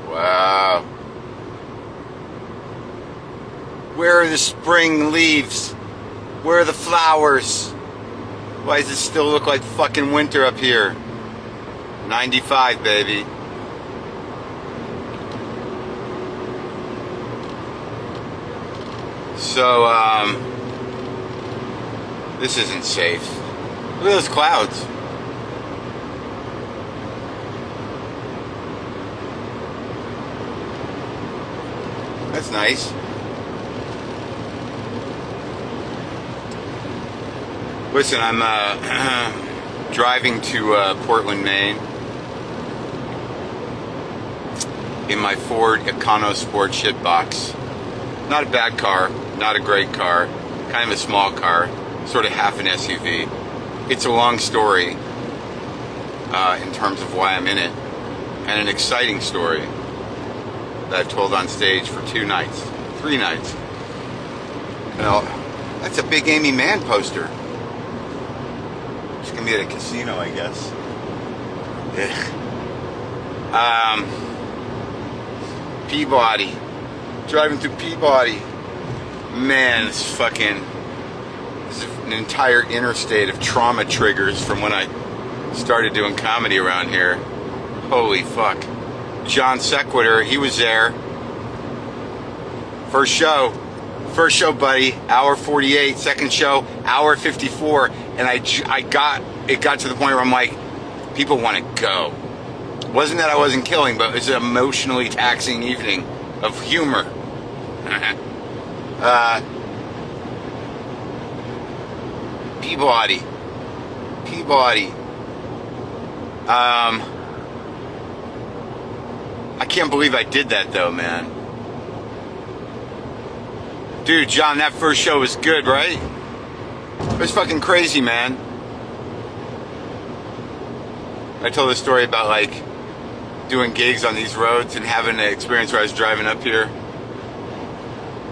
Wow. Where are the spring leaves? Where are the flowers? Why does it still look like fucking winter up here? 95, baby. So, this isn't safe. Look at those clouds. That's nice. Listen, I'm driving to Portland, Maine in my Ford EconoSport shitbox. Not a bad car, not a great car, kind of a small car, sort of half an SUV. It's a long story in terms of why I'm in it, and an exciting story that I've told on stage for 3 nights. You know, that's a big Amy Mann poster. She's gonna be at a casino, I guess. Yeah. Peabody. Driving through Peabody. Man, this is an entire interstate of trauma triggers from when I started doing comedy around here. Holy fuck. John Sequitur, he was there. First show, buddy, hour 48. Second show, hour 54. And it got to the point where I'm like, people want to go. Wasn't that I wasn't killing, but it was an emotionally taxing evening of humor. Peabody. I can't believe I did that though, man. Dude, John, that first show was good, right? It was fucking crazy, man. I told a story about like doing gigs on these roads and having an experience where I was driving up here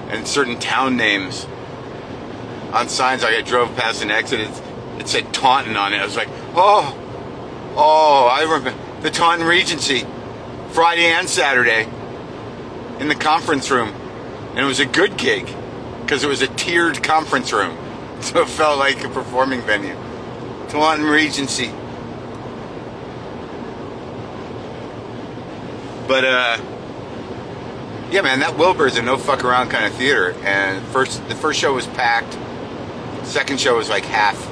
and certain town names on signs. Like I drove past an exit, it said Taunton on it. I was like, oh, I remember the Taunton Regency, Friday and Saturday in the conference room. And it was a good gig because it was a tiered conference room. So it felt like a performing venue. Taunton Regency. But, yeah, man, that Wilbur's a no fuck around kind of theater. And the first show was packed. Second show was like half.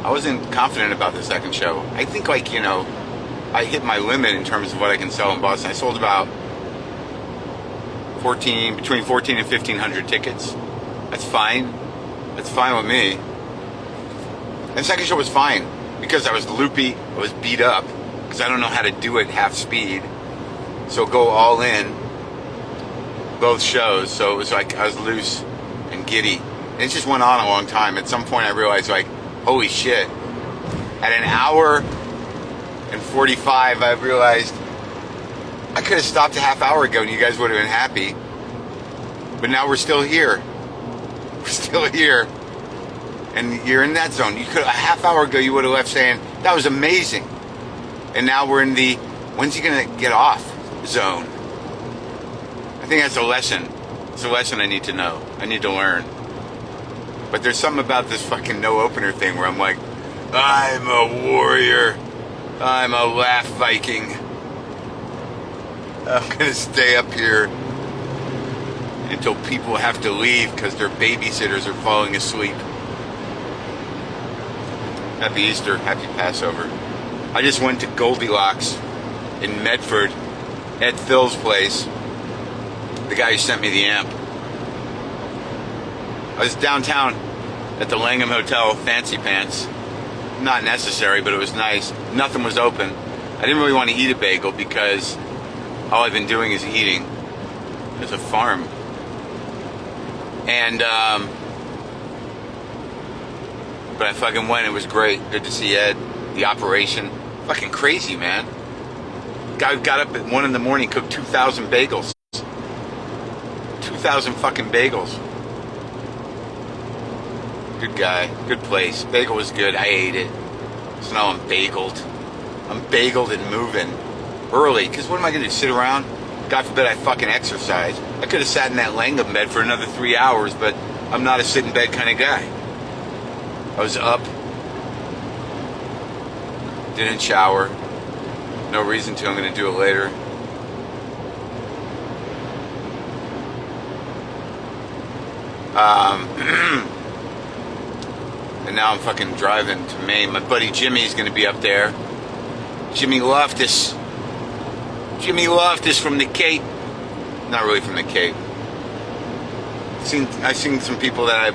I wasn't confident about the second show. I think, like, you know, I hit my limit in terms of what I can sell in Boston. I sold about between 14 and 1,500 tickets. That's fine. That's fine with me. And the second show was fine because I was loopy, I was beat up, because I don't know how to do it half speed. So go all in, both shows. So it was like I was loose and giddy. And it just went on a long time. At some point I realized, like, holy shit. At an hour and 45, I realized I could have stopped a half hour ago and you guys would have been happy. But now we're still here. We're still here. And you're in that zone. A half hour ago you would have left saying, that was amazing. And now we're in the, when's he going to get off zone? I think that's a lesson. It's a lesson I need to know. I need to learn. But there's something about this fucking no opener thing where I'm like, I'm a warrior. I'm a laugh Viking. I'm going to stay up here until people have to leave because their babysitters are falling asleep. Happy Easter. Happy Passover. I just went to Goldilocks in Medford, Ed Phil's place, the guy who sent me the amp. I was downtown at the Langham Hotel, fancy pants. Not necessary, but it was nice. Nothing was open. I didn't really want to eat a bagel because all I've been doing is eating. There's a farm. And, but I fucking went. It was great. Good to see Ed. The operation. Fucking crazy, man. Guy got up at 1 in the morning, cooked 2,000 bagels. 2,000 fucking bagels. Good guy. Good place. Bagel was good. I ate it. So now I'm bageled. I'm bageled and moving early. Because what am I going to do? Sit around? God forbid I fucking exercise. I could have sat in that Langham bed for another 3 hours, but I'm not a sit in bed kind of guy. I was up. Didn't shower. No reason to. I'm going to do it later. And now I'm fucking driving to Maine. My buddy Jimmy's going to be up there. Jimmy Loftus. Jimmy Loftus from the Cape. Not really from the Cape. I've seen some people that I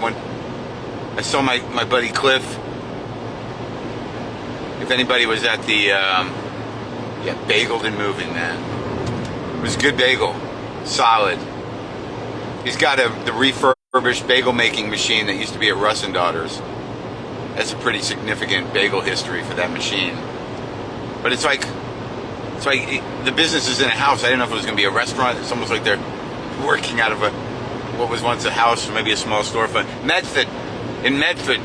saw my buddy Cliff. If anybody was at the, bageled and moving, man. It was a good bagel. Solid. He's got the refurbished bagel making machine that used to be at Russ and Daughters. That's a pretty significant bagel history for that machine. But it's like the business is in a house. I didn't know if it was going to be a restaurant. It's almost like they're working out of what was once a house or maybe a small storefront. Medford. In Medford.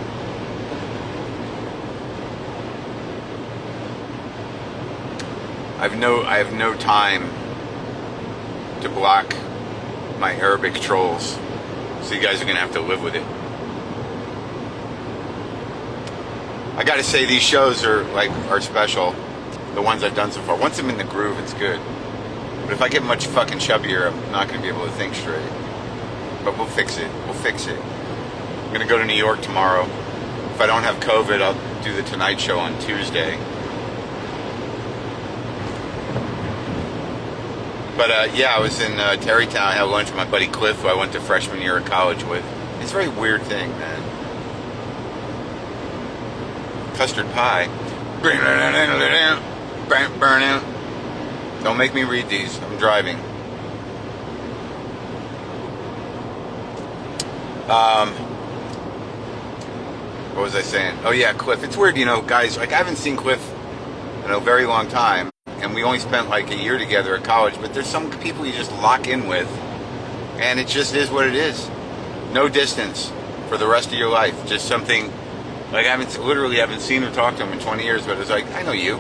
I have no time to block my Arabic trolls. So you guys are going to have to live with it. I got to say these shows are special. The ones I've done so far. Once I'm in the groove, it's good. But if I get much fucking chubbier, I'm not going to be able to think straight. But we'll fix it. We'll fix it. I'm going to go to New York tomorrow. If I don't have COVID, I'll do the Tonight Show on Tuesday. But I was in Terrytown. I had lunch with my buddy Cliff, who I went to freshman year of college with. It's a very weird thing, man. Custard pie. Burn out. Don't make me read these. I'm driving. What was I saying? Oh yeah, Cliff. It's weird, guys. Like I haven't seen Cliff in a very long time, and we only spent like a year together at college. But there's some people you just lock in with, and it just is what it is. No distance for the rest of your life. Just something. Like I haven't seen or talked to him in 20 years, but it's like I know you.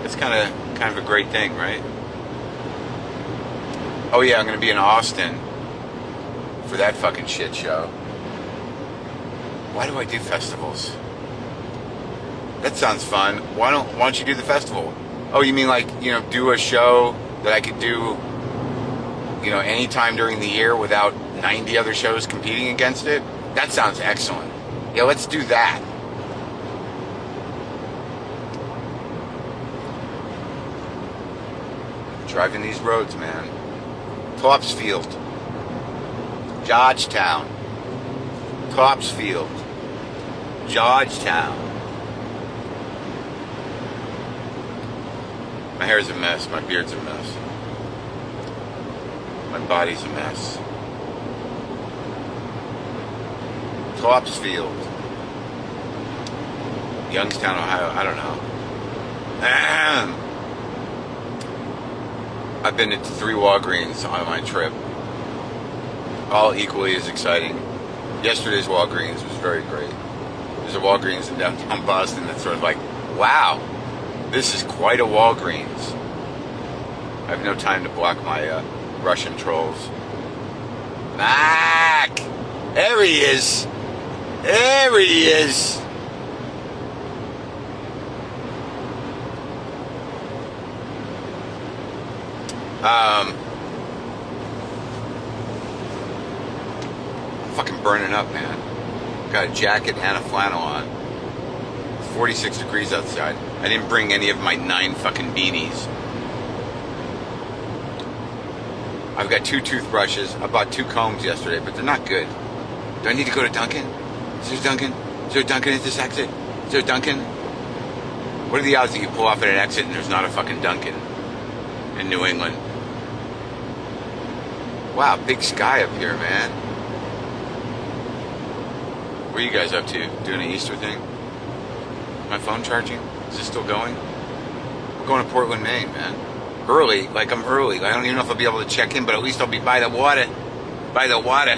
It's kind of a great thing, right? Oh yeah, I'm gonna be in Austin for that fucking shit show. Why do I do festivals? That sounds fun. Why don't you do the festival? Oh, you mean like do a show that I could do anytime during the year without 90 other shows competing against it? That sounds excellent. Yeah, let's do that. Driving these roads, man. Topsfield. Georgetown. Topsfield. Georgetown. My hair's a mess. My beard's a mess. My body's a mess. Topsfield. Youngstown, Ohio. I don't know. I've been to 3 Walgreens on my trip. All equally as exciting. Yesterday's Walgreens was very great. There's a Walgreens in downtown Boston that's sort of like, wow, this is quite a Walgreens. I have no time to block my Russian trolls. Mac! There he is! There he is! I'm fucking burning up, man. Got a jacket and a flannel on. It's 46 degrees outside. I didn't bring any of my 9 fucking beanies. I've got 2 toothbrushes. I bought 2 combs yesterday, but they're not good. Do I need to go to Dunkin'? Is there Dunkin'? Is there a Dunkin' at this exit? Is there a Dunkin'? What are the odds that you pull off at an exit and there's not a fucking Dunkin' in New England? Wow, big sky up here, man. What are you guys up to? Doing an Easter thing? My phone charging? Is this still going? We're going to Portland, Maine, man. Early, like I'm early. I don't even know if I'll be able to check in, but at least I'll be by the water. By the water.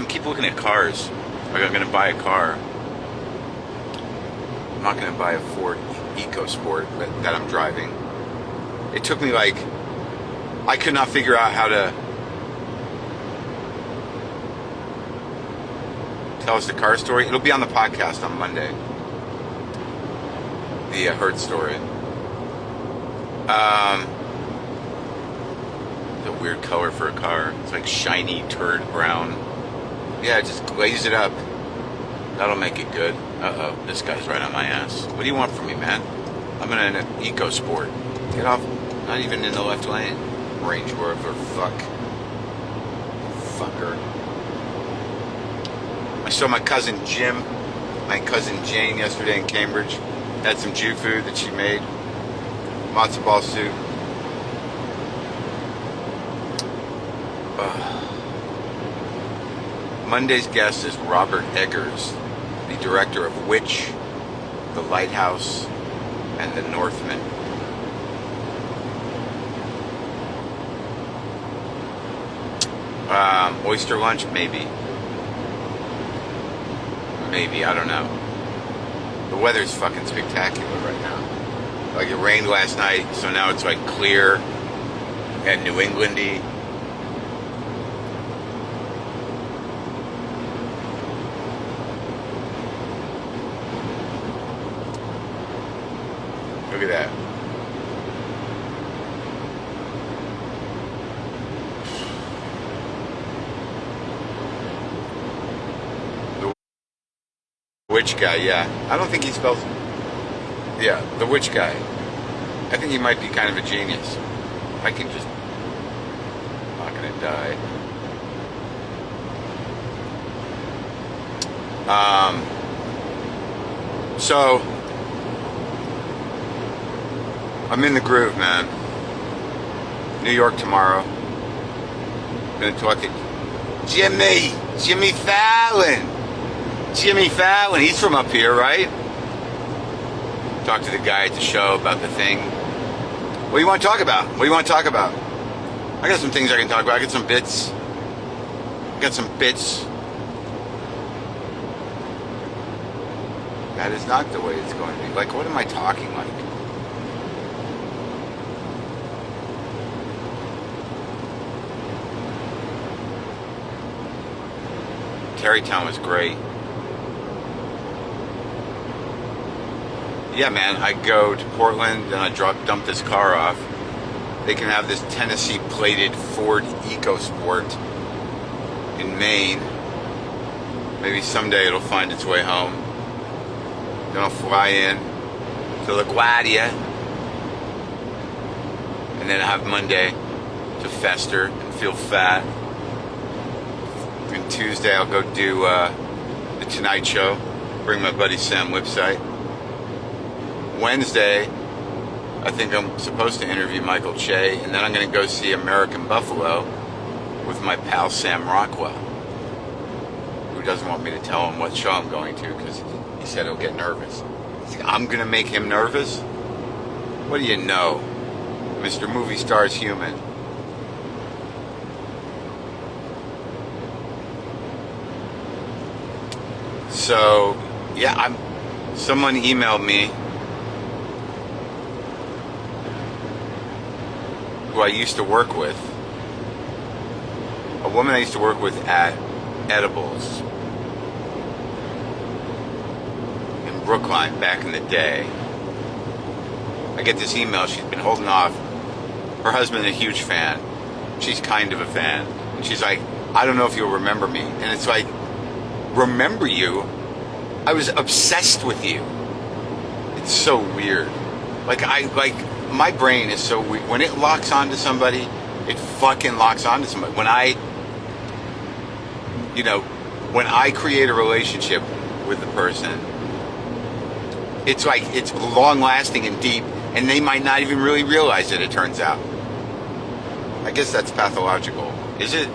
Keep looking at cars. Like I'm going to buy a car. I'm not going to buy a Ford EcoSport that I'm driving. It took me like, I could not figure out how to tell us the car story. It'll be on the podcast on Monday. The Hertz story. The weird color for a car. It's like shiny turd brown. Yeah, just glaze it up. That'll make it good. Uh-oh, this guy's right on my ass. What do you want from me, man? I'm in an EcoSport. Get off. Not even in the left lane. Range Rover, fucker. I saw my cousin Jim, my cousin Jane yesterday in Cambridge. Had some Jew food that she made. Matzo ball soup. Monday's guest is Robert Eggers, the director of Witch, The Lighthouse, and The Northman. Oyster lunch? Maybe. Maybe, I don't know. The weather's fucking spectacular right now. Like it rained last night, so now it's like clear and New Englandy. Look at that. Witch guy, yeah. I don't think he spells... Yeah, the witch guy. I think he might be kind of a genius. I can just... I'm not gonna die. So... I'm in the groove, man. New York tomorrow. Gonna talk to Jimmy Fallon. Jimmy Fallon, he's from up here, right? Talk to the guy at the show about the thing. What do you want to talk about? What do you want to talk about? I got some things I can talk about. I got some bits. That is not the way it's going to be. Like, what am I talking like? Terrytown was great. Yeah, man, I go to Portland, then I dump this car off. They can have this Tennessee plated Ford EcoSport in Maine. Maybe someday it'll find its way home. Then I'll fly in to LaGuardia. And then I have Monday to fester and feel fat. And Tuesday I'll go do the Tonight Show. Bring my buddy Sam Whipsite. Wednesday, I think I'm supposed to interview Michael Che, and then I'm going to go see American Buffalo with my pal Sam Rockwell, who doesn't want me to tell him what show I'm going to because he said he'll get nervous. I'm going to make him nervous? What do you know? Mr. Movie Star's human. So, yeah, someone emailed me who I used to work with, a woman I used to work with at Edibles in Brookline back in the day. I get this email, she's been holding off. Her husband's a huge fan. She's kind of a fan. And she's like, I don't know if you'll remember me. And it's like, remember you? I was obsessed with you. It's so weird. My brain is so weird. When it locks onto somebody, it fucking locks onto somebody. When I create a relationship with the person, It's like, it's long lasting and deep, and they might not even really realize it, it turns out. I guess that's pathological. Is it?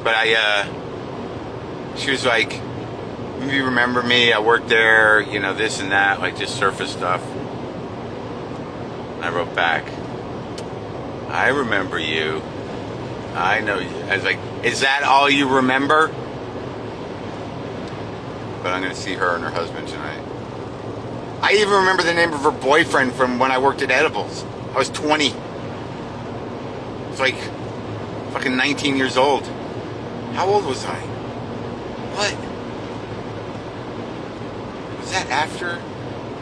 But she was like, you remember me? I worked there, you know, this and that, like just surface stuff. And I wrote back, I remember you. I know you. I was like, is that all you remember? But I'm going to see her and her husband tonight. I even remember the name of her boyfriend from when I worked at Edibles. I was 20. It's like fucking 19 years old. How old was I? What? Was that after?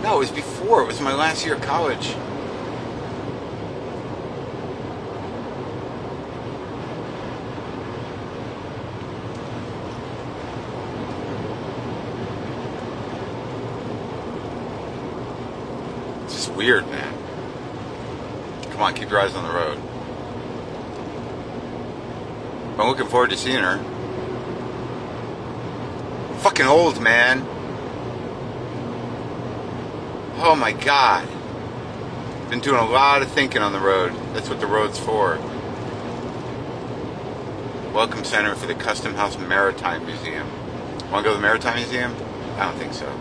No, it was before. It was my last year of college. It's just weird, man. Come on, keep your eyes on the road. I'm looking forward to seeing her. I'm fucking old, man. Oh my God. Been doing a lot of thinking on the road. That's what the road's for. Welcome center for the Custom House Maritime Museum. Want to go to the Maritime Museum? I don't think so.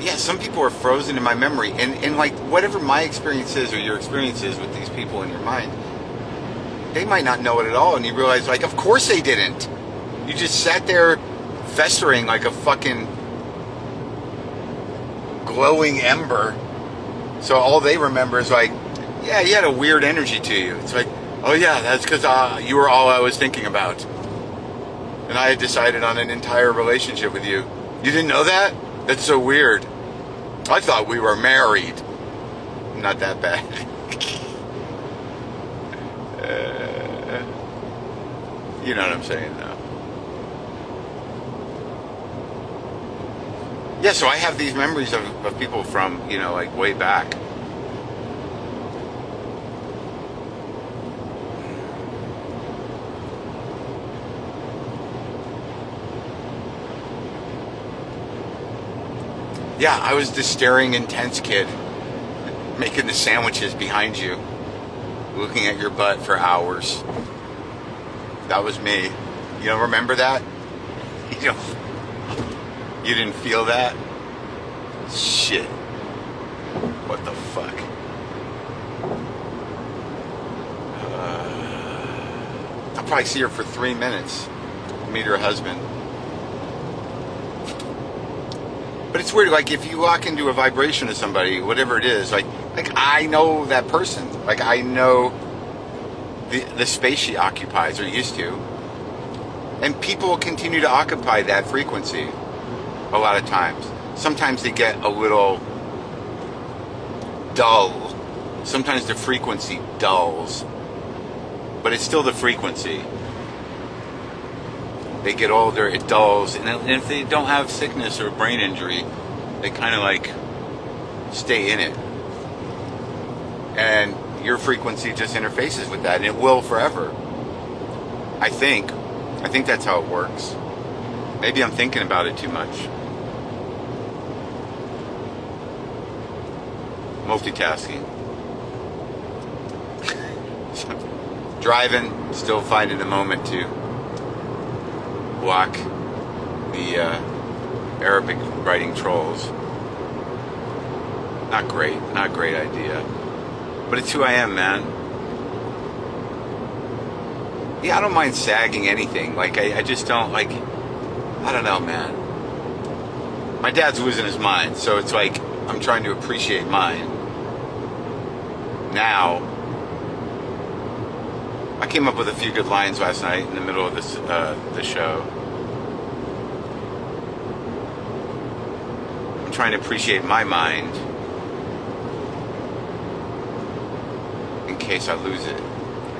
Yeah, some people are frozen in my memory. And like, whatever my experience is or your experience is with these people in your mind, they might not know it at all. And you realize, like, of course they didn't. You just sat there festering like a fucking glowing ember. So all they remember is like, yeah, you had a weird energy to you. It's like, oh yeah, that's because you were all I was thinking about. And I had decided on an entire relationship with you. You didn't know that? That's so weird. I thought we were married. Not that bad. You know what I'm saying, though. Yeah, so I have these memories of people from, you know, like way back. Yeah, I was the staring, intense kid making the sandwiches behind you, looking at your butt for hours. That was me. You don't remember that? You didn't feel that? Shit. What the fuck? I'll probably see her for 3 minutes. Meet her husband. But it's weird, like if you walk into a vibration of somebody, whatever it is, like I know that person. Like I know the space she occupies or used to. And people continue to occupy that frequency a lot of times. Sometimes they get a little dull. Sometimes the frequency dulls. But it's still the frequency. They get older, it dulls, and if they don't have sickness or brain injury, they kind of like stay in it. And your frequency just interfaces with that, and it will forever. I think that's how it works. Maybe I'm thinking about it too much. Multitasking. Driving, still finding a moment to block the Arabic writing trolls. Not great idea. But it's who I am, man. Yeah, I don't mind sagging anything. Like, I just don't, like, I don't know, man. My dad's losing his mind, so it's like, I'm trying to appreciate mine. Now, I came up with a few good lines last night in the middle of this the show. I'm trying to appreciate my mind in case I lose it.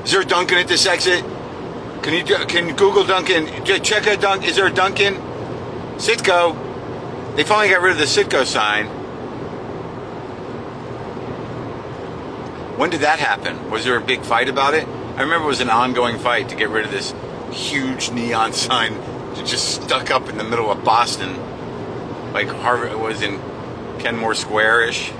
Is there a Dunkin' at this exit? Can you Google Dunkin'? Check a Dunk. Is there a Dunkin'? Citgo. They finally got rid of the Citgo sign. When did that happen? Was there a big fight about it? I remember it was an ongoing fight to get rid of this huge neon sign that just stuck up in the middle of Boston, like Harvard was in Kenmore Square-ish.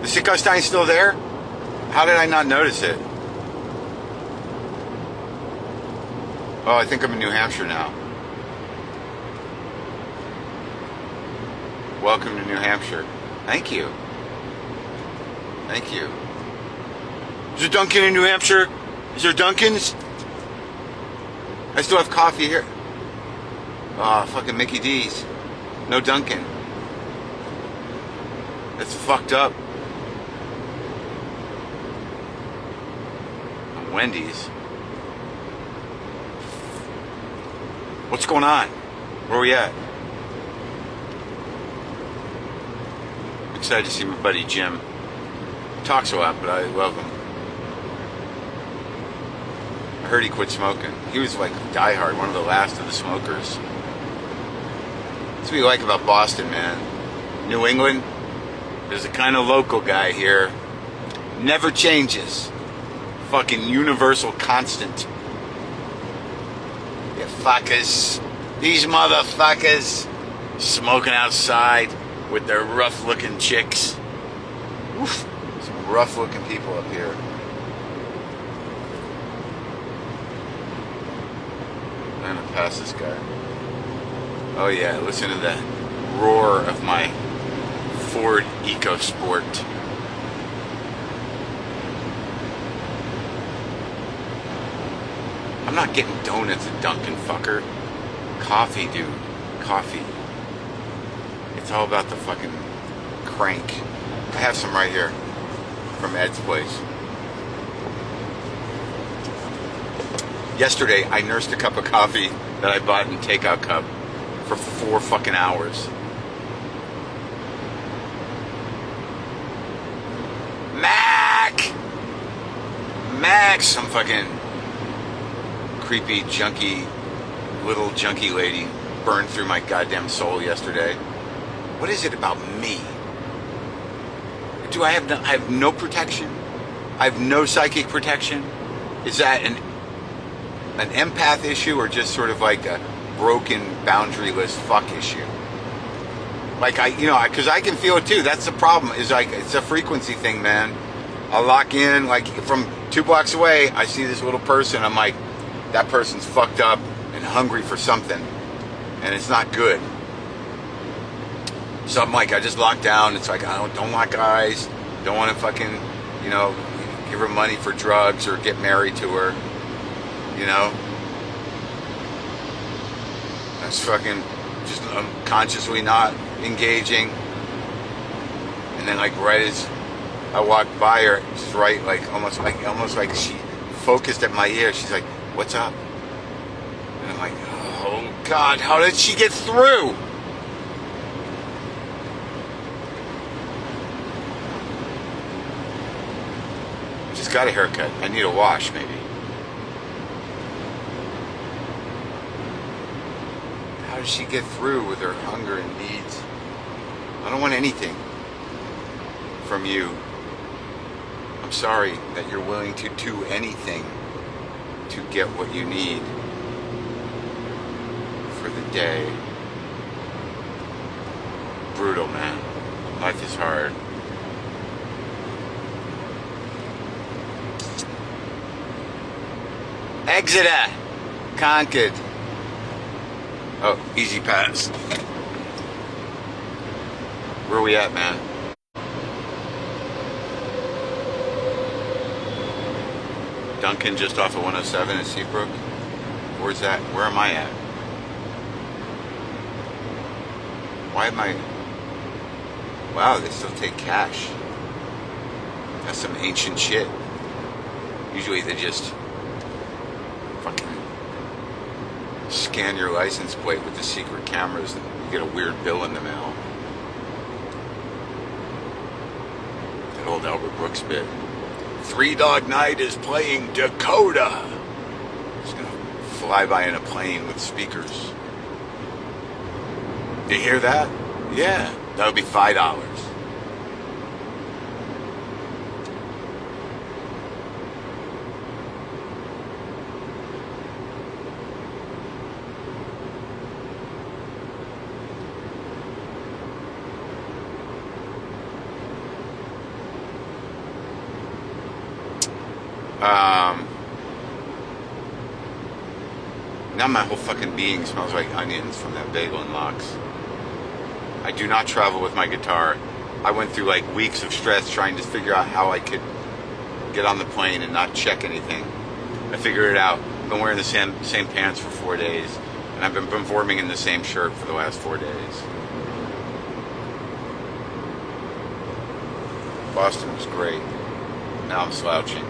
The Citgo sign's still there? How did I not notice it? Oh, I think I'm in New Hampshire now. Welcome to New Hampshire. Thank you. Thank you. Is there Dunkin' in New Hampshire? Is there Dunkin's? I still have coffee here. Oh, fucking Mickey D's. No Dunkin'. That's fucked up. Wendy's. What's going on? Where are we at? I'm excited to see my buddy Jim. He talks a lot, but I love him. I heard he quit smoking. He was like diehard, one of the last of the smokers. That's what you like about Boston, man. New England, there's a kind of local guy here. Never changes. Fucking universal constant. You fuckers. These motherfuckers smoking outside with their rough looking chicks. Oof. Some rough looking people up here. I'm gonna pass this guy. Oh yeah, listen to that roar of my Ford EcoSport. I'm not getting donuts at Dunkin', fucker. Coffee, dude. Coffee. It's all about the fucking crank. I have some right here from Ed's place. Yesterday, I nursed a cup of coffee that I bought in takeout cup for 4 fucking hours. Max! Some fucking creepy, junky, little junky lady burned through my goddamn soul yesterday. What is it about me? I have no protection? I have no psychic protection? Is that an empath issue or just sort of like a broken, boundaryless fuck issue? Like because I can feel it too. That's the problem. Is like it's a frequency thing, man. I'll lock in like from 2 blocks away. I see this little person. I'm like, that person's fucked up and hungry for something, and it's not good. So I'm like, I just lock down. It's like I don't like guys. Don't want to fucking, give her money for drugs or get married to her. That's fucking just consciously not engaging. And then like right as I walked by her, she's right, like almost like she focused at my ear. She's like, "What's up?" And I'm like, "Oh God, how did she get through?" Just got a haircut. I need a wash, maybe. How does she get through with her hunger and needs? I don't want anything from you. I'm sorry that you're willing to do anything to get what you need for the day. Brutal, man. Life is hard. Exeter, Concord. Oh, easy pass. Where are we at, man? Duncan just off of 107 in Seabrook? Where's that? Where am I at? Why am I... Wow, they still take cash. That's some ancient shit. Usually they just fucking scan your license plate with the secret cameras and you get a weird bill in the mail. That old Albert Brooks bit. Three Dog Night is playing Dakota. Just gonna fly by in a plane with speakers. You hear that? Yeah, that'll be $5. Now my whole fucking being smells like onions from that bagel and lox. I do not travel with my guitar. I went through like weeks of stress trying to figure out how I could get on the plane and not check anything. I figured it out. I've been wearing the same pants for 4 days, and I've been performing in the same shirt for the last 4 days. Boston was great. Now I'm slouching.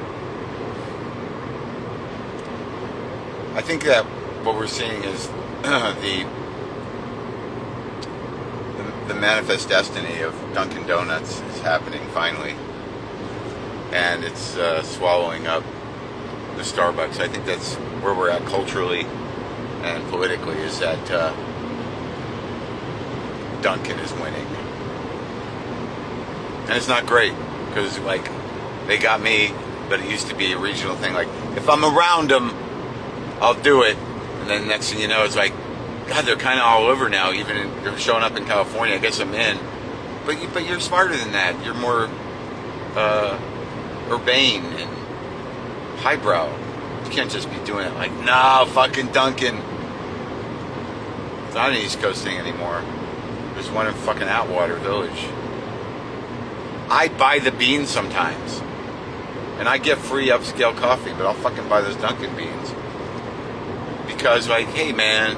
I think that what we're seeing is the manifest destiny of Dunkin' Donuts is happening finally, and it's swallowing up the Starbucks. I think that's where we're at culturally and politically, is that Dunkin' is winning, and it's not great because like they got me, but it used to be a regional thing. Like if I'm around them, I'll do it. And then next thing you know, it's like, God, they're kind of all over now. They're showing up in California. I guess I'm in. But you're smarter than that. You're more urbane and highbrow. You can't just be doing it like, no, fucking Dunkin'. It's not an East Coast thing anymore. There's one in fucking Atwater Village. I buy the beans sometimes. And I get free upscale coffee, but I'll fucking buy those Dunkin' beans. Because, like, hey, man,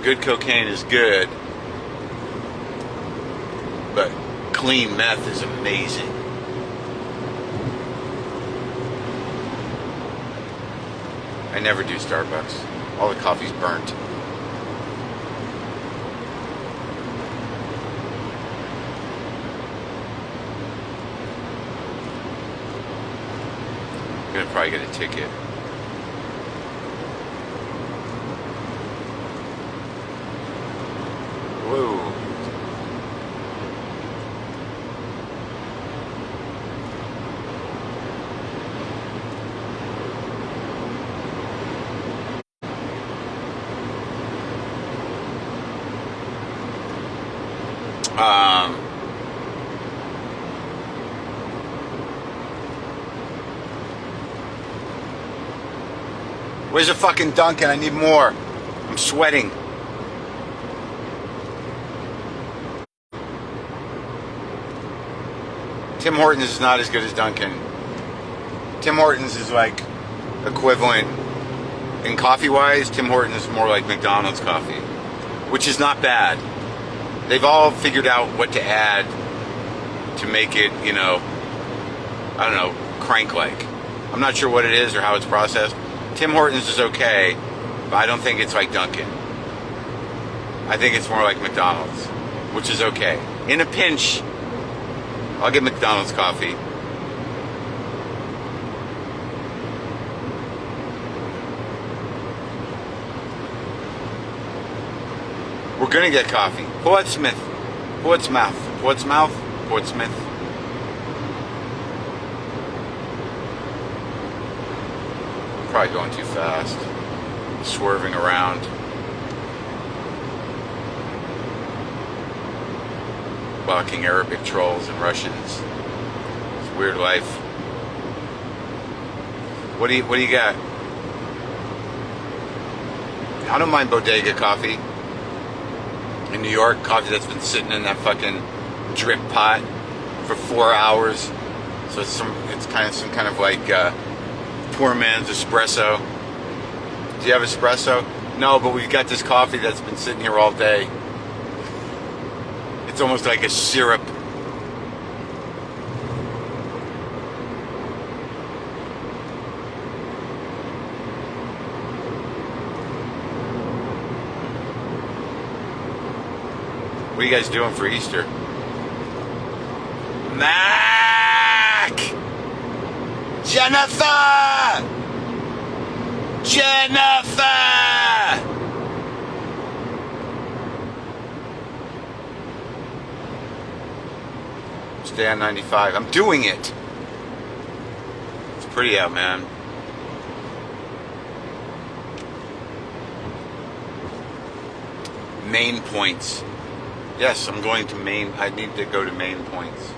good cocaine is good, but clean meth is amazing. I never do Starbucks. All the coffee's burnt. I'm gonna probably get a ticket. Whoa. Where's the fucking Dunkin'? I need more. I'm sweating. Tim Hortons is not as good as Dunkin'. Tim Hortons is like equivalent in coffee wise. Tim Hortons is more like McDonald's coffee, which is not bad. They've all figured out what to add to make it, you know, I don't know, crank-like. I'm not sure what it is or how it's processed. Tim Hortons is okay, but I don't think it's like Dunkin'. I think it's more like McDonald's, which is okay. In a pinch, I'll get McDonald's coffee. We're gonna get coffee. Portsmouth. Portsmouth. Portsmouth. Portsmouth. Probably going too fast. Swerving around. Blocking Arabic trolls and Russians. It's a weird life. What do you got? I don't mind bodega coffee. In New York, coffee that's been sitting in that fucking drip pot for 4 hours. So it's kind of some kind of like poor man's espresso. Do you have espresso? No, but we've got this coffee that's been sitting here all day. It's almost like a syrup. What are you guys doing for Easter? Mac! Jennifer! Jennifer! Stay on 95. I'm doing it. It's pretty out, man. Main points. Yes, I'm going to Main. I need to go to Main points.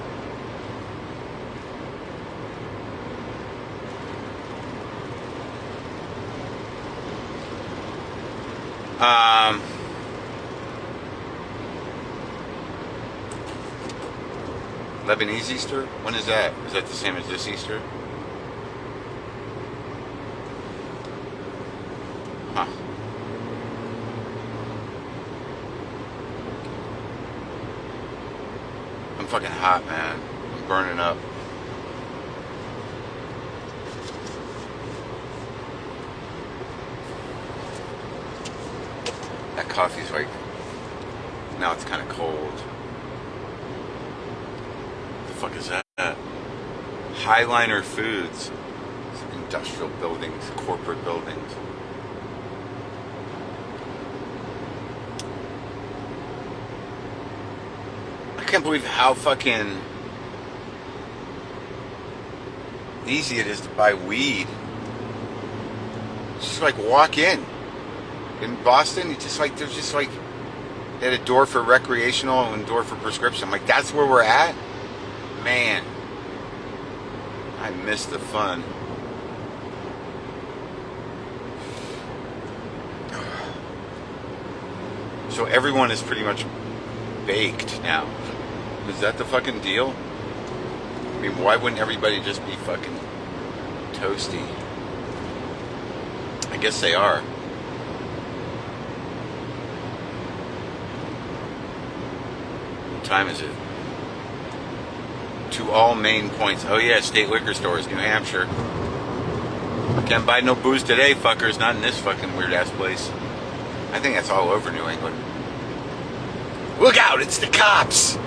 Lebanese Easter? When is that? Is that the same as this Easter? Huh. I'm fucking hot, man. I'm burning up. That coffee's like, now it's kind of cold. What the fuck is that? Highliner Foods. It's industrial buildings, corporate buildings. I can't believe how fucking easy it is to buy weed. Just like walk in. In Boston, you just like, there's just like, they had a door for recreational and a door for prescription. I'm like, that's where we're at? Man, I miss the fun. So everyone is pretty much baked now. Is that the fucking deal? I mean, why wouldn't everybody just be fucking toasty? I guess they are. What time is it? To all Main points. Oh yeah, state liquor stores, New Hampshire. Can't buy no booze today, fuckers. Not in this fucking weird ass place. I think that's all over New England. Look out, it's the cops!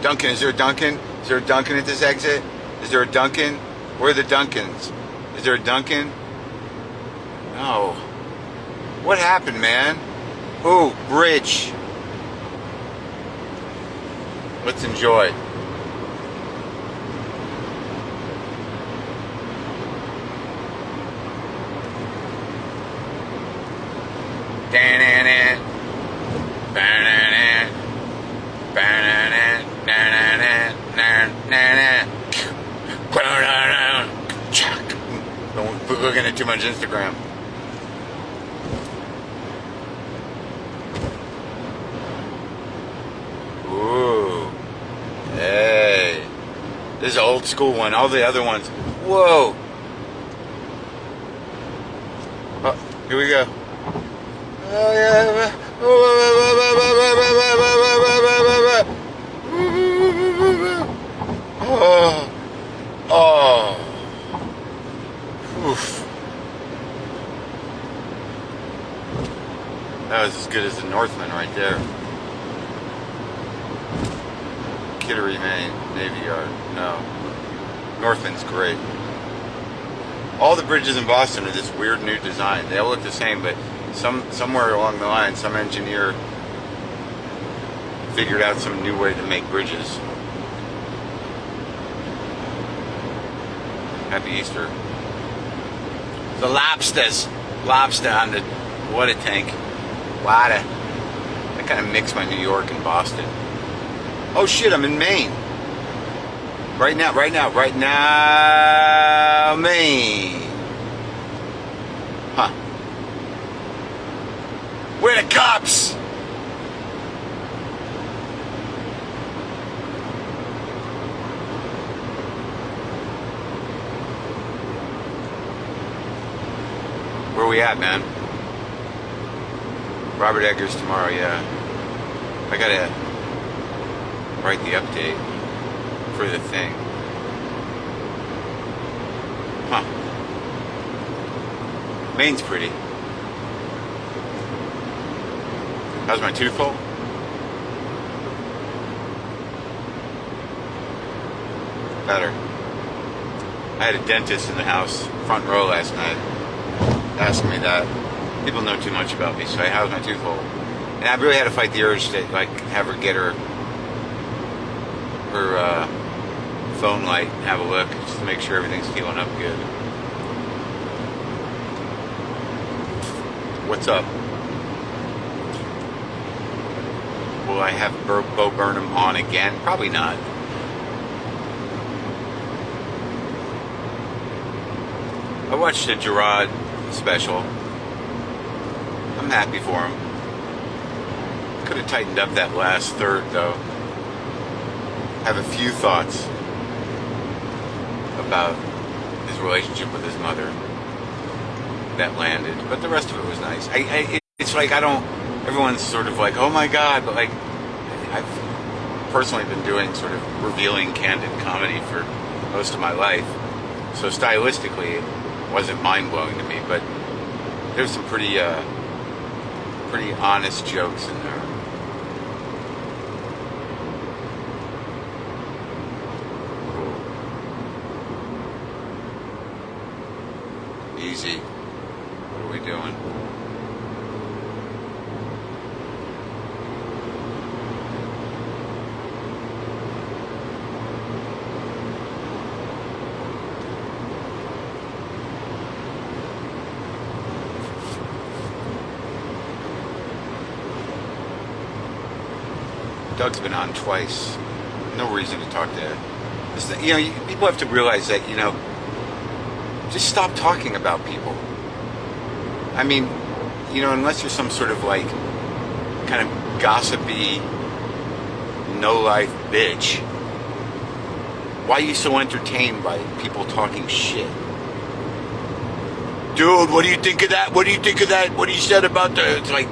Dunkin', is there a Dunkin'? Is there a Dunkin' at this exit? Is there a Dunkin'? Where are the Dunkins? Is there a Dunkin'? No. What happened, man? Ooh, bridge. Let's enjoy. Don't be looking at too much Instagram. Ooh. Hey. This is an old school one. All the other ones. Whoa. Oh, here we go. Oh, yeah. Oh. Oh. Oof. That was as good as the Northman right there. Kittery, Maine, Navy Yard. No. Northman's great. All the bridges in Boston are this weird new design. They all look the same, but somewhere along the line, some engineer figured out some new way to make bridges. Happy Easter. The lobsters. Lobster on the water tank. Water. I kind of mix my New York and Boston. Oh shit, I'm in Maine. Right now, Maine. Huh. Where are the cops? Where we at, man? Robert Eggers tomorrow, yeah. I gotta write the update for the thing. Huh. Maine's pretty. How's my tooth pull? Better. I had a dentist in the house, front row last night, asking me that. People know too much about me, so how's my tooth pull? And I really had to fight the urge to like have her get her phone light and have a look, just to make sure everything's healing up good. What's up? Will I have Bo Burnham on again? Probably not. I watched the Gerard special. I'm happy for him. Could have tightened up that last third though. Have a few thoughts about his relationship with his mother that landed, but the rest of it was nice. It's like everyone's sort of like, oh my god, but like I've personally been doing sort of revealing, candid comedy for most of my life, so stylistically it wasn't mind-blowing to me, but there's some pretty honest jokes in there. Easy. What are we doing? Doug's been on twice. No reason to talk to him. People have to realize that, just stop talking about people. I mean, unless you're some sort of like kind of gossipy, no-life bitch, why are you so entertained by people talking shit? Dude, what do you think of that? What do you think of that? What he said about that? It's like,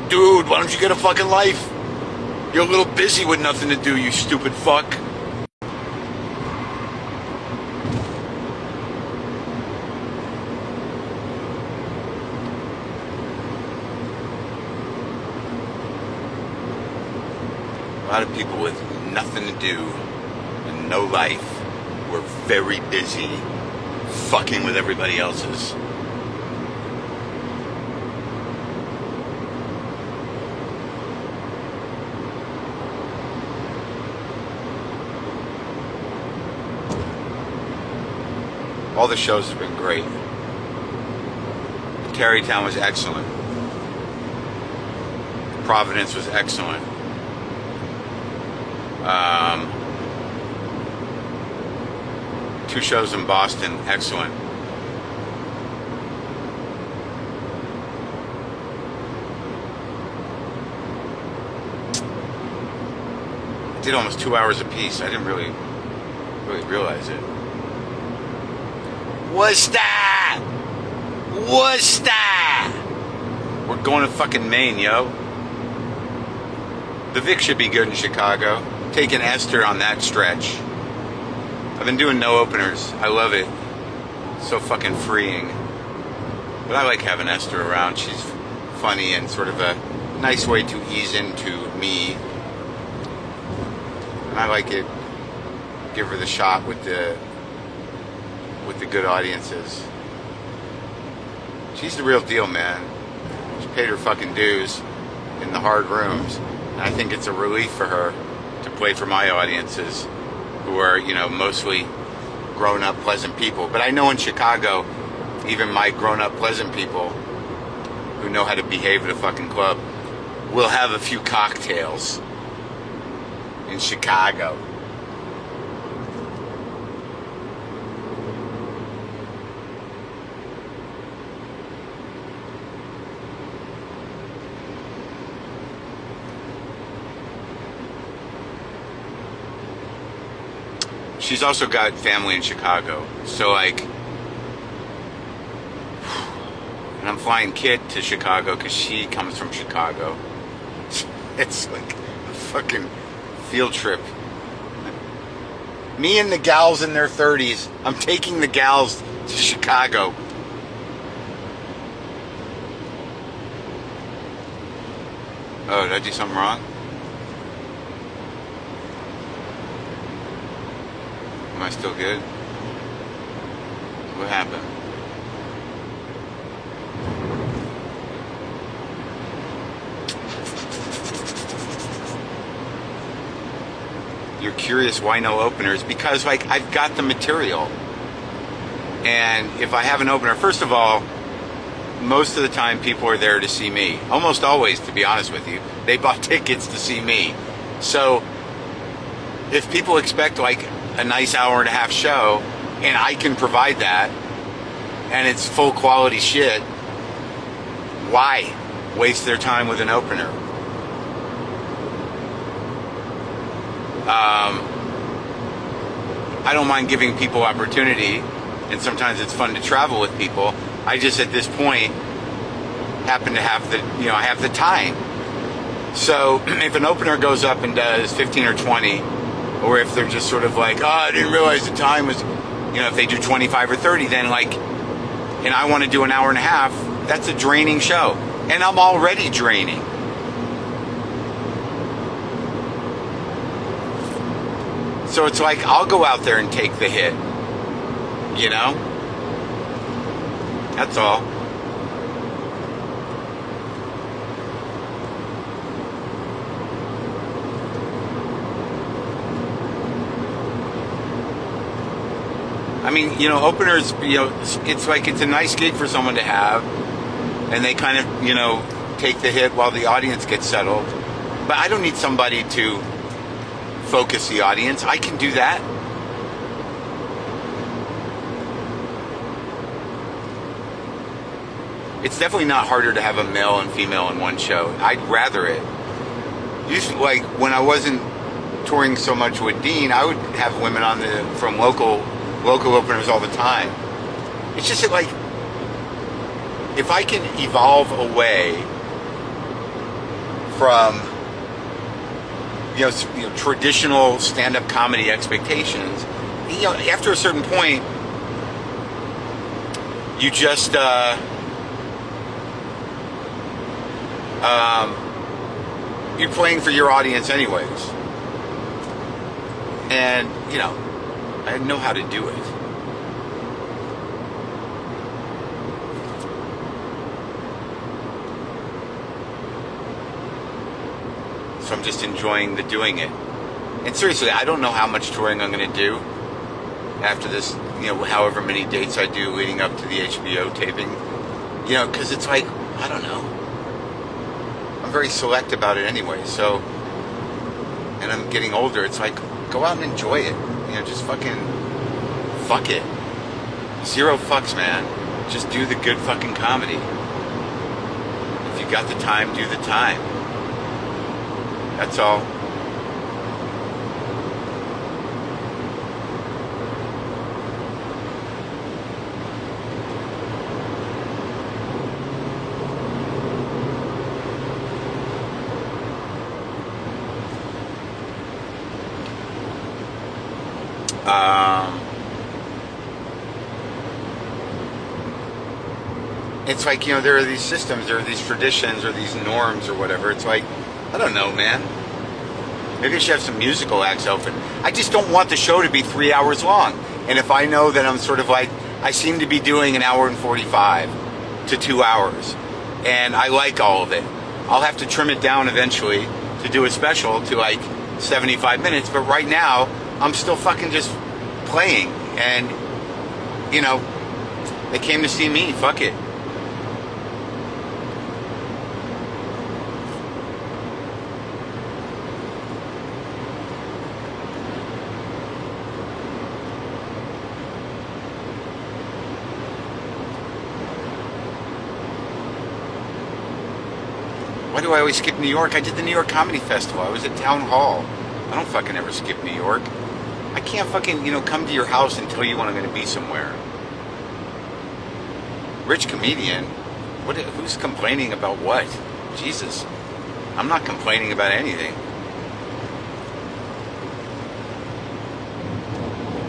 dude, why don't you get a fucking life? You're a little busy with nothing to do, you stupid fuck. A lot of people with nothing to do and no life were very busy fucking with everybody else's. All the shows have been great. Tarrytown was excellent. Providence was excellent. Two shows in Boston, excellent. I did almost 2 hours apiece. I didn't really realize it. Worcester! We're going to fucking Maine, yo. The Vic should be good in Chicago. Taking Esther on that stretch. I've been doing no openers. I love it. So fucking freeing. But I like having Esther around. She's funny and sort of a nice way to ease into me. And I like it. Give her the shot with the good audiences. She's the real deal, man. She paid her fucking dues in the hard rooms. And I think it's a relief for her to play for my audiences who are, mostly grown-up, pleasant people. But I know in Chicago, even my grown-up, pleasant people who know how to behave at a fucking club will have a few cocktails in Chicago. She's also got family in Chicago, so and I'm flying Kit to Chicago because she comes from Chicago. It's like a fucking field trip. Me and the gals in their 30s. I'm taking the gals to Chicago. Oh, did I do something wrong? Am I still good? What happened? You're curious why no openers? Because like I've got the material. And if I have an opener, first of all, most of the time people are there to see me. Almost always, to be honest with you. They bought tickets to see me. So if people expect like a nice hour and a half show and I can provide that and it's full quality shit, why waste their time with an opener? I don't mind giving people opportunity, and sometimes it's fun to travel with people. I just at this point happen to have I have the time. So if an opener goes up and does 15 or 20, or if they're just sort of like, oh, I didn't realize the time was, if they do 25 or 30, then like, and I want to do an hour and a half, that's a draining show. And I'm already draining. So it's like, I'll go out there and take the hit. That's all. I mean, openers, it's like it's a nice gig for someone to have, and they kind of, take the hit while the audience gets settled. But I don't need somebody to focus the audience. I can do that. It's definitely not harder to have a male and female in one show. I'd rather it. Usually, like when I wasn't touring so much with Dean, I would have women on from local openers all the time. It's just that, like, if I can evolve away from traditional stand-up comedy expectations, after a certain point, you just you're playing for your audience anyways, and I know how to do it. So I'm just enjoying the doing it. And seriously, I don't know how much touring I'm going to do after this, however many dates I do leading up to the HBO taping. Because it's like, I don't know. I'm very select about it anyway, so, and I'm getting older, it's like, go out and enjoy it. Just fucking, fuck it. Zero fucks, man. Just do the good fucking comedy. If you got the time, do the time. That's all. It's like, there are these systems, there are these traditions or these norms or whatever. It's like, I don't know, man. Maybe I should have some musical acts open. I just don't want the show to be 3 hours long. And if I know that I'm sort of like, I seem to be doing an hour and 45 to 2 hours, and I like all of it, I'll have to trim it down eventually to do a special to like 75 minutes. But right now, I'm still fucking just playing. And, they came to see me. Fuck it. Why do I always skip New York? I did the New York Comedy Festival. I was at Town Hall. I don't fucking ever skip New York. I can't fucking, come to your house and tell you when I'm going to be somewhere. Rich comedian. Who's complaining about what? Jesus. I'm not complaining about anything.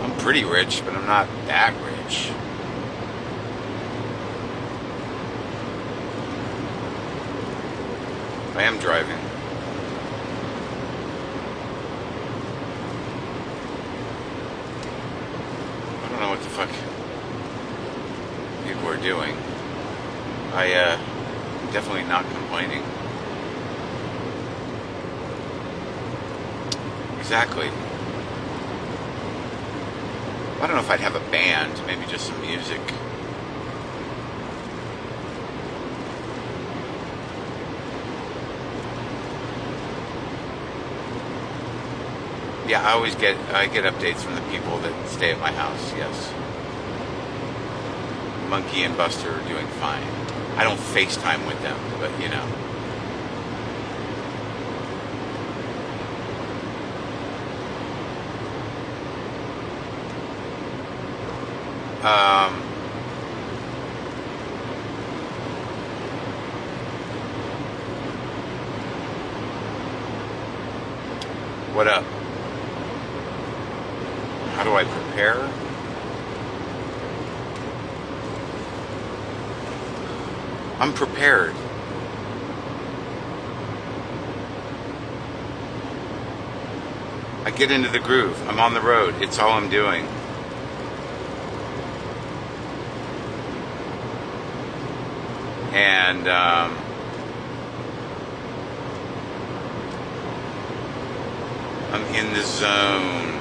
I'm pretty rich, but I'm not that rich. I am driving. I don't know what the fuck people are doing. I'm definitely not complaining. Exactly. I don't know if I'd have a band, maybe just some music. Yeah, I get updates from the people that stay at my house, yes. Monkey and Buster are doing fine. I don't FaceTime with them, but you know. What up? How do I prepare? I'm prepared. I get into the groove. I'm on the road. It's all I'm doing. And I'm in the zone.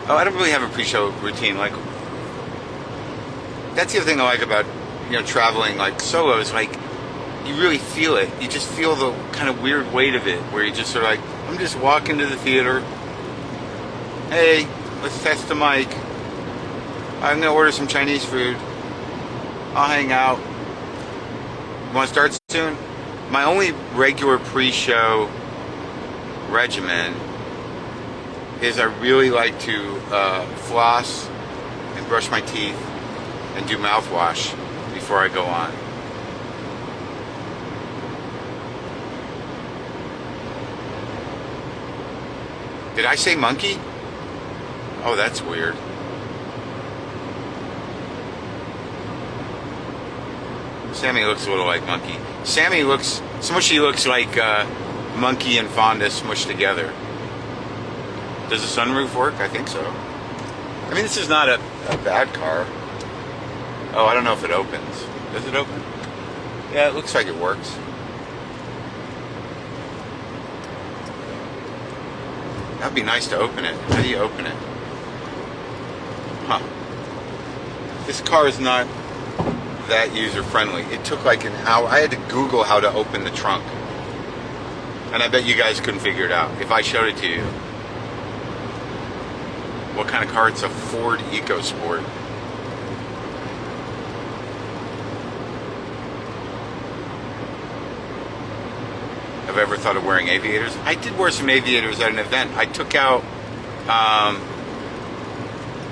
Oh, I don't really have a pre-show routine. Like, that's the other thing I like about, traveling like solo is like, you really feel it. You just feel the kind of weird weight of it, where you just sort of like, I'm just walking to the theater. Hey, let's test the mic. I'm gonna order some Chinese food. I'll hang out. You want to start soon? My only regular pre-show regimen is I really like to floss and brush my teeth and do mouthwash before I go on. Did I say monkey? Oh, that's weird. Sammy looks a little like monkey. Smushy looks like monkey and Fonda smushed together. Does the sunroof work? I think so. I mean, this is not a bad car. Oh, I don't know if it opens. Does it open? Yeah, it looks like it works. That'd be nice to open it. How do you open it? Huh. This car is not that user friendly. It took like an hour. I had to Google how to open the trunk. And I bet you guys couldn't figure it out. If I showed it to you. What kind of car? It's a Ford EcoSport. Have I ever thought of wearing aviators? I did wear some aviators at an event. I took out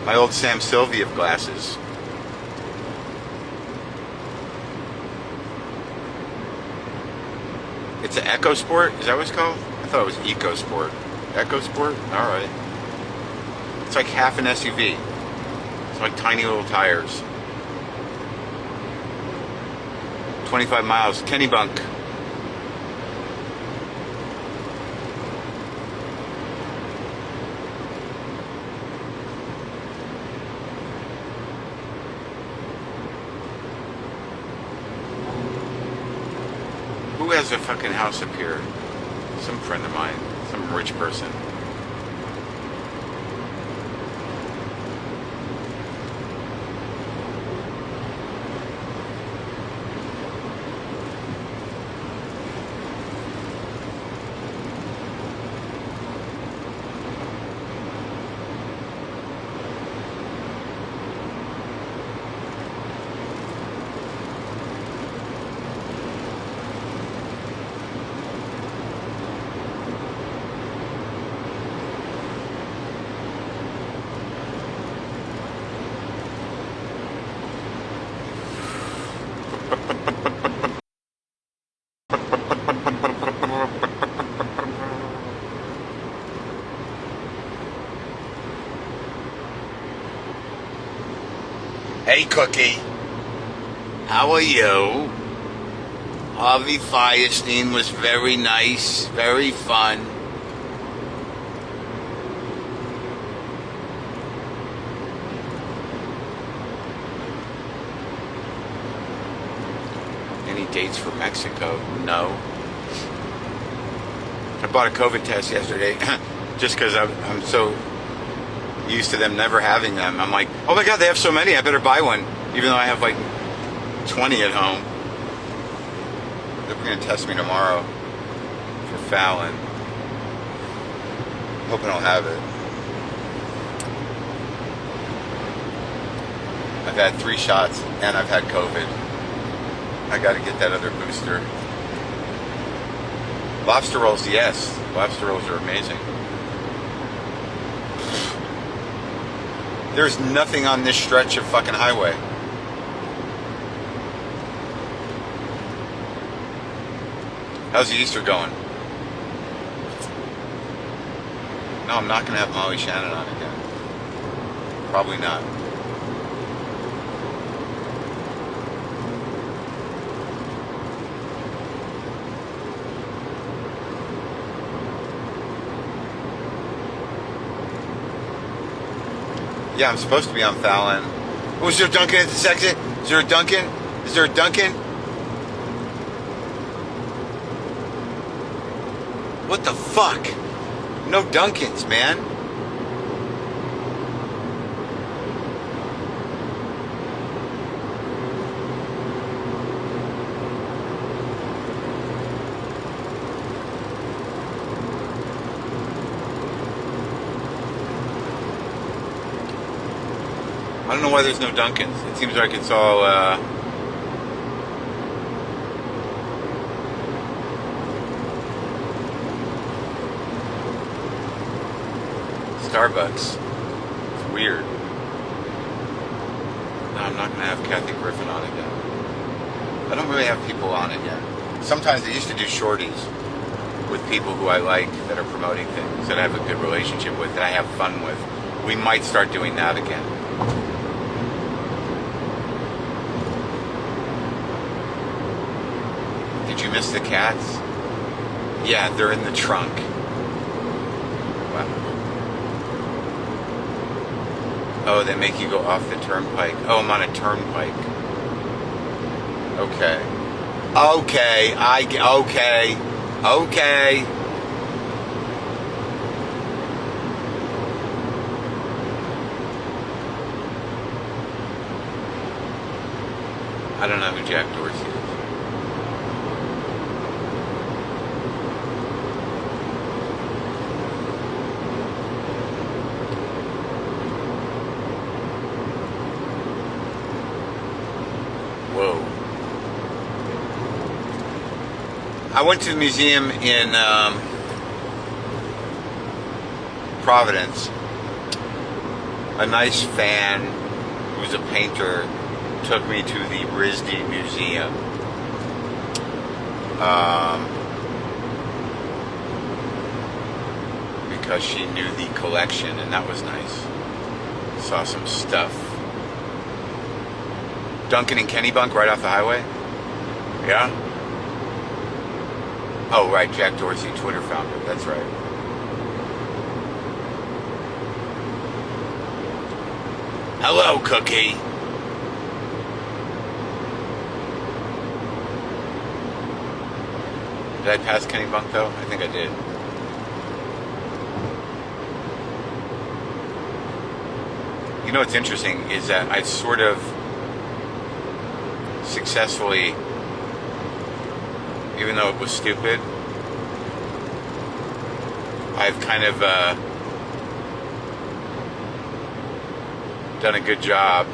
my old Sam Sylviev glasses. It's an EcoSport? Is that what it's called? I thought it was EcoSport. EcoSport? Alright. It's like half an SUV. It's like tiny little tires. 25 miles. Kennebunk. Who has a fucking house up here? Some friend of mine. Some rich person. Hey, Cookie. How are you? Harvey Firestein was very nice, very fun. Any dates for Mexico? No. I bought a COVID test yesterday just because I'm so used to them never having them. I'm like, oh my God, they have so many, I better buy one, even though I have like 20 at home. They're going to test me tomorrow for Fallon. Hoping I'll have it. I've had 3 shots and I've had COVID. I got to get that other booster. Lobster rolls, yes. Lobster rolls are amazing. There's nothing on this stretch of fucking highway. How's the Easter going? No, I'm not going to have Molly Shannon on again. Probably not. Yeah, I'm supposed to be on Fallon. Oh, is there a Dunkin' at the section? Is there a Dunkin'? Is there a Dunkin'? What the fuck? No Dunkins, man. I don't know why there's no Dunkins. It seems like it's all, Starbucks. It's weird. No, I'm not going to have Kathy Griffin on again. I don't really have people on again. Sometimes I used to do shorties with people who I like that are promoting things that I have a good relationship with, that I have fun with. We might start doing that again. Did you miss the cats? Yeah, they're in the trunk. Wow. Oh, they make you go off the turnpike. Oh, I'm on a turnpike. Okay. Okay. Okay. I don't know who Jack Dorsey is. Whoa. I went to the museum in Providence. A nice fan who's a painter took me to the RISD Museum. Because she knew the collection, and that was nice. Saw some stuff. Duncan and Kennybunk right off the highway? Yeah? Oh, right, Jack Dorsey, Twitter founder. That's right. Hello, Cookie. Did I pass Kennybunk, though? I think I did. You know what's interesting is that I sort of successfully, even though it was stupid, I've kind of done a good job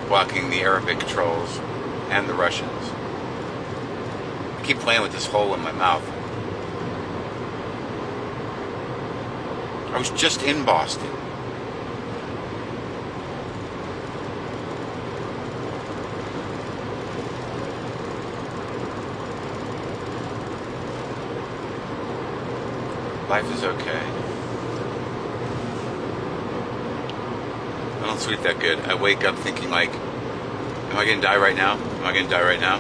blocking the Arabic trolls and the Russians. I keep playing with this hole in my mouth. I was just in Boston. Life is okay. I don't sleep that good. I wake up thinking like, am I gonna die right now? Am I gonna die right now?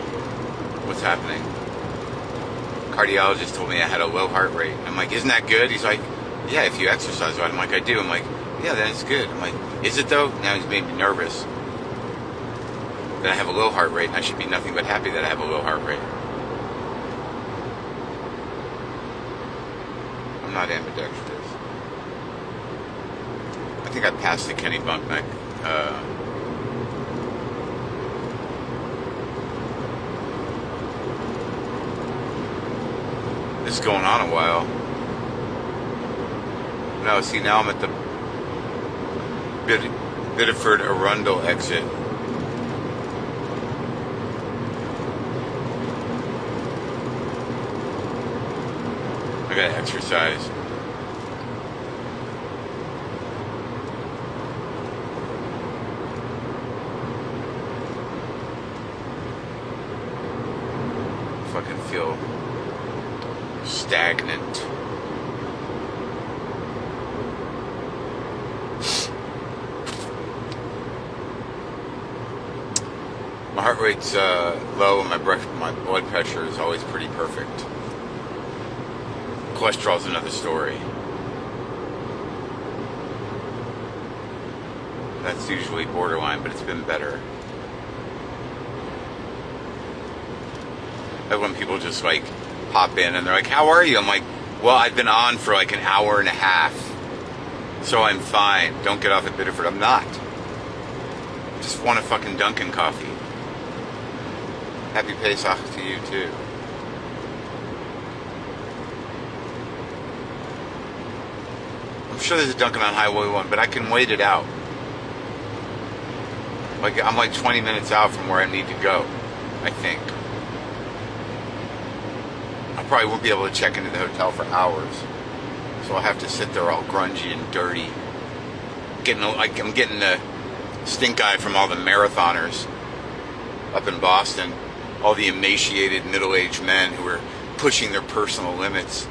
What's happening? Cardiologist told me I had a low heart rate. I'm like, isn't that good? He's like, yeah, if you exercise right. I'm like, I do. I'm like, yeah, then it's good. I'm like, is it though? Now he's made me nervous that I have a low heart rate, and I should be nothing but happy that I have a low heart rate. I'm not ambidextrous. I think I passed the Kenny Bunkneck. This is going on a while. No, see, now I'm at the Biddeford Arundel exit. I gotta exercise. Fucking feel stagnant. My heart rate's low, and my blood pressure is always pretty perfect. Cholesterol's another story. That's usually borderline, but it's been better. Like when people just like pop in and they're like, how are you? I'm like, well, I've been on for like an hour and a half, so I'm fine. Don't get off at Biddeford. I'm not. Just want a fucking Dunkin' coffee. Happy Pesach to you too. I'm sure there's a Dunkin' on Highway 1, but I can wait it out. Like, I'm like 20 minutes out from where I need to go, I think. I probably won't be able to check into the hotel for hours, so I'll have to sit there all grungy and dirty. I'm getting the stink eye from all the marathoners up in Boston, all the emaciated middle-aged men who are pushing their personal limits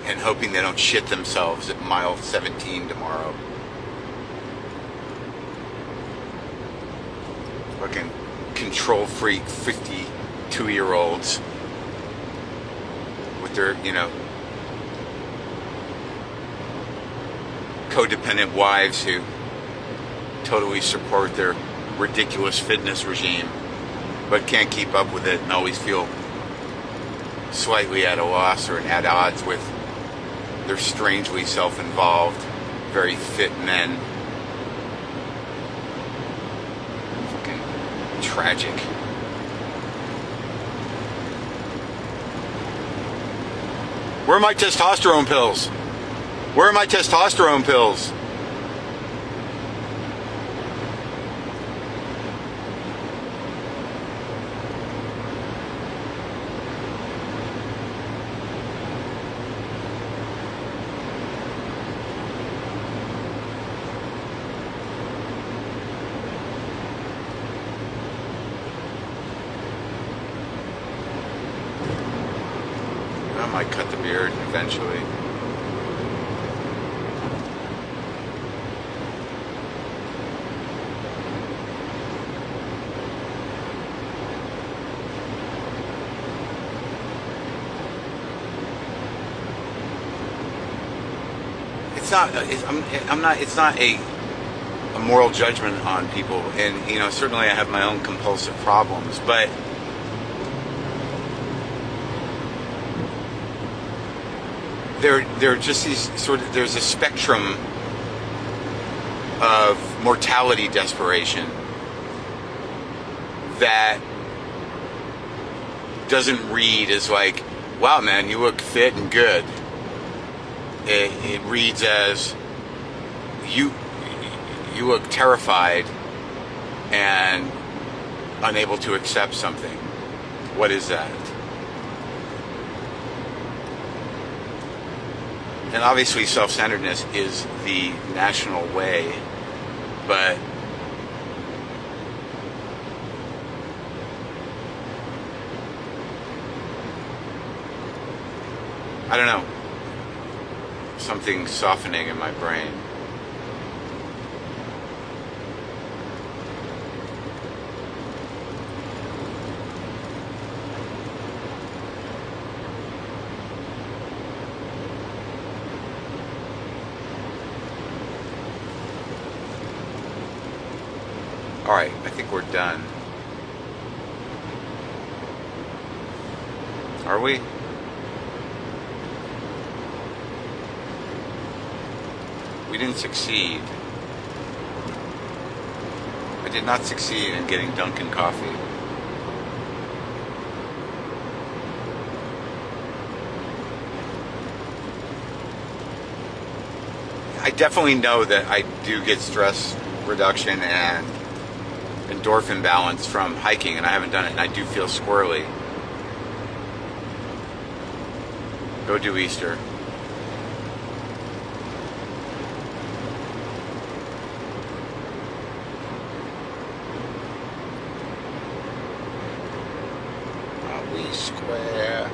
and hoping they don't shit themselves at mile 17 tomorrow. Fucking control freak 52-year-olds with their, codependent wives who totally support their ridiculous fitness regime but can't keep up with it and always feel slightly at a loss or at odds with their strangely self-involved, very fit men. Fucking tragic. Where are my testosterone pills? Where are my testosterone pills? I might cut the beard eventually. It's not a moral judgment on people, and certainly I have my own compulsive problems, but there are just these there's a spectrum of mortality desperation that doesn't read as like, wow man, you look fit and good. It reads as you look terrified and unable to accept something. What is that? And obviously self-centeredness is the national way, but I don't know. Something softening in my brain. All right, I think we're done. Are we? We didn't succeed. I did not succeed in getting Dunkin' coffee. I definitely know that I do get stress reduction and endorphin balance from hiking, and I haven't done it, and I do feel squirrely. Go do Easter. We square.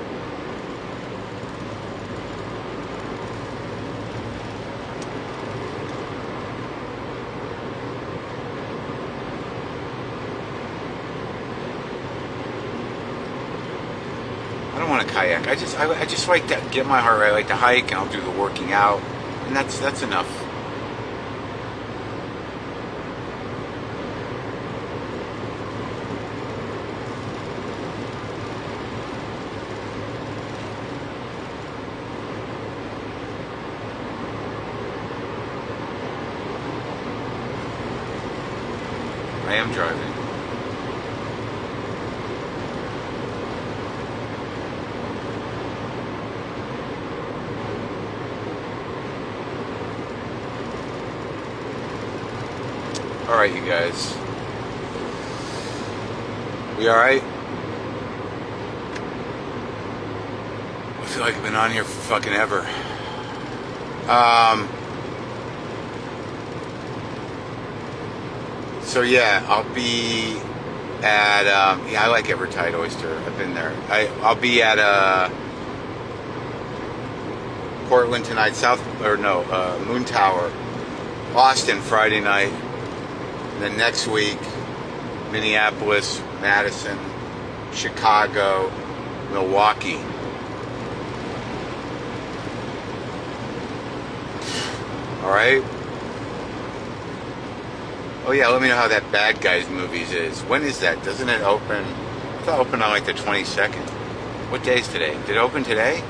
I don't want to kayak. I just like to get my heart right. I like to hike, and I'll do the working out, and that's enough. I am driving. All right, you guys. We all right? I feel like I've been on here for fucking ever. So yeah, I'll be at yeah, I like Evertide Oyster. I've been there. I'll be at Portland tonight, Moon Tower, Austin Friday night. And then next week, Minneapolis, Madison, Chicago, Milwaukee. All right. Oh yeah, let me know how that Bad Guys movies is. When is that? Doesn't it open? I thought it opened on like the 22nd. What day is today? Did it open today?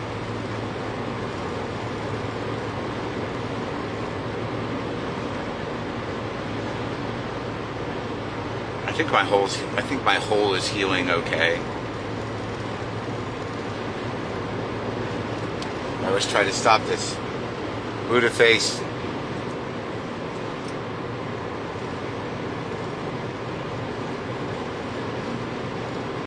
I think my hole is healing okay. I always try to stop this Buddha face